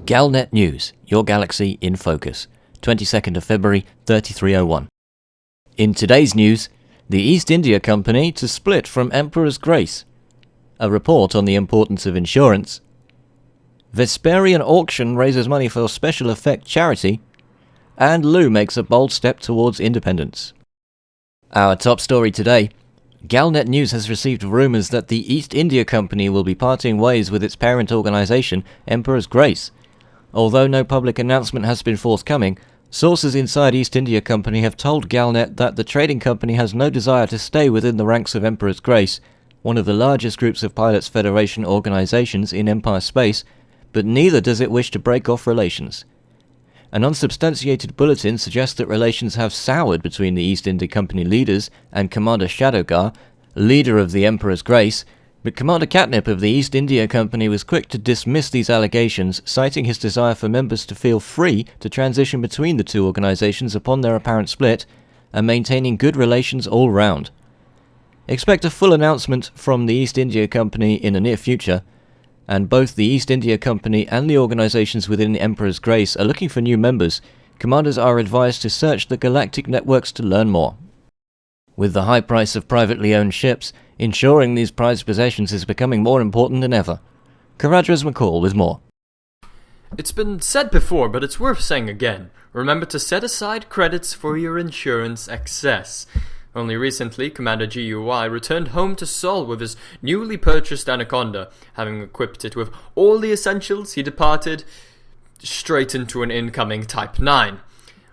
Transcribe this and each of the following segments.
Galnet News, your galaxy in focus, 22nd of February, 3301. In today's news, the East India Company to split from Emperor's Grace, a report on the importance of insurance, Vesperian auction raises money for special effect charity, and Lugh makes a bold step towards independence. Our top story today: Galnet News has received rumours that the East India Company will be parting ways with its parent organisation, Emperor's Grace. Although no public announcement has been forthcoming, sources inside East India Company have told Galnet that the trading company has no desire to stay within the ranks of Emperor's Grace, one of the largest groups of Pilots Federation organisations in Empire space, but neither does it wish to break off relations. An unsubstantiated bulletin suggests that relations have soured between the East India Company leaders and Commander Shadowgar, leader of the Emperor's Grace, but Commander Catnip of the East India Company was quick to dismiss these allegations, citing his desire for members to feel free to transition between the two organisations upon their apparent split, and maintaining good relations all round. Expect a full announcement from the East India Company in the near future, and both the East India Company and the organisations within the Emperor's Grace are looking for new members. Commanders are advised to search the galactic networks to learn more. With the high price of privately owned ships, ensuring these prized possessions is becoming more important than ever. Caradras McCall with more. It's been said before, but it's worth saying again. Remember to set aside credits for your insurance excess. Only recently, Commander GUI returned home to Sol with his newly purchased Anaconda. Having equipped it with all the essentials, he departed straight into an incoming Type 9.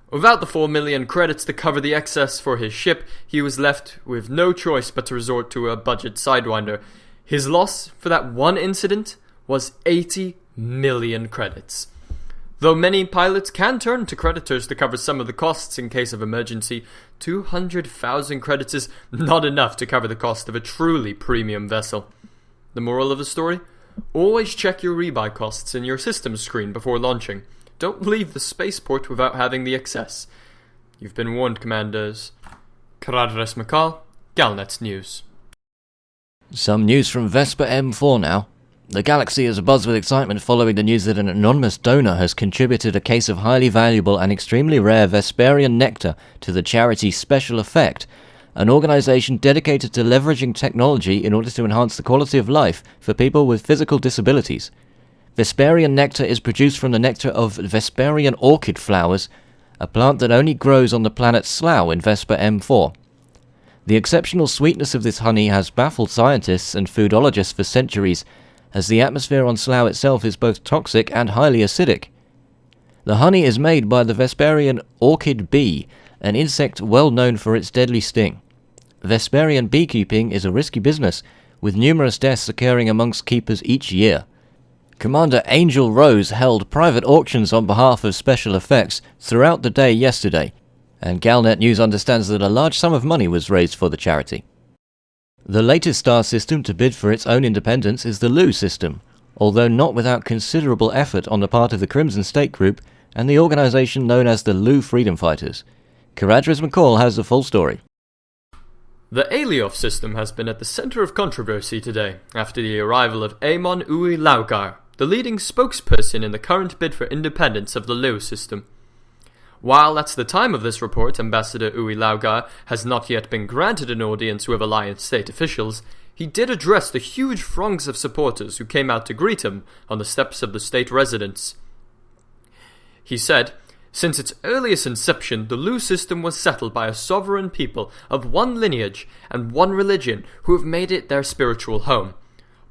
Without the 4 million credits to cover the excess for his ship, he was left with no choice but to resort to a budget Sidewinder. His loss for that one incident was 80 million credits. Though many pilots can turn to creditors to cover some of the costs in case of emergency, 200,000 credits is not enough to cover the cost of a truly premium vessel. The moral of the story? Always check your rebuy costs in your system screen before launching. Don't leave the spaceport without having the excess. You've been warned, Commanders. Caradras McCall, Galnet News. Some news from Vesper M4 now. The galaxy is abuzz with excitement following the news that an anonymous donor has contributed a case of highly valuable and extremely rare Vesperian nectar to the charity Special Effect, an organisation dedicated to leveraging technology in order to enhance the quality of life for people with physical disabilities. Vesperian nectar is produced from the nectar of Vesperian orchid flowers, a plant that only grows on the planet Slough in Vesper M4. The exceptional sweetness of this honey has baffled scientists and foodologists for centuries, as the atmosphere on Slough itself is both toxic and highly acidic. The honey is made by the Vesperian orchid bee, an insect well known for its deadly sting. Vesperian beekeeping is a risky business, with numerous deaths occurring amongst keepers each year. Commander Angel Rose held private auctions on behalf of Special Effects throughout the day yesterday, and Galnet News understands that a large sum of money was raised for the charity. The latest star system to bid for its own independence is the Lugh system, although not without considerable effort on the part of the Crimson State Group and the organisation known as the Lugh Freedom Fighters. Caradras McCall has the full story. The Alioth system has been at the centre of controversy today, after the arrival of Amon Ui Laugar, the leading spokesperson in the current bid for independence of the Lugh system. While at the time of this report, Ambassador Ui Laugar has not yet been granted an audience with Alliance state officials, he did address the huge throngs of supporters who came out to greet him on the steps of the state residence. He said, "Since its earliest inception, the Lugh system was settled by a sovereign people of one lineage and one religion who have made it their spiritual home.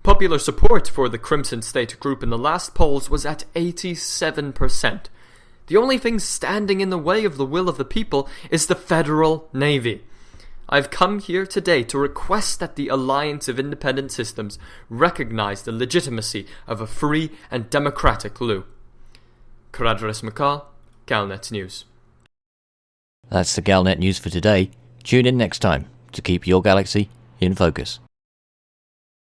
Popular support for the Crimson State Group in the last polls was at 87%. The only thing standing in the way of the will of the people is the Federal Navy. I've come here today to request that the Alliance of Independent Systems recognize the legitimacy of a free and democratic Lugh." Caradras McCall, Galnet News. That's the Galnet News for today. Tune in next time to keep your galaxy in focus.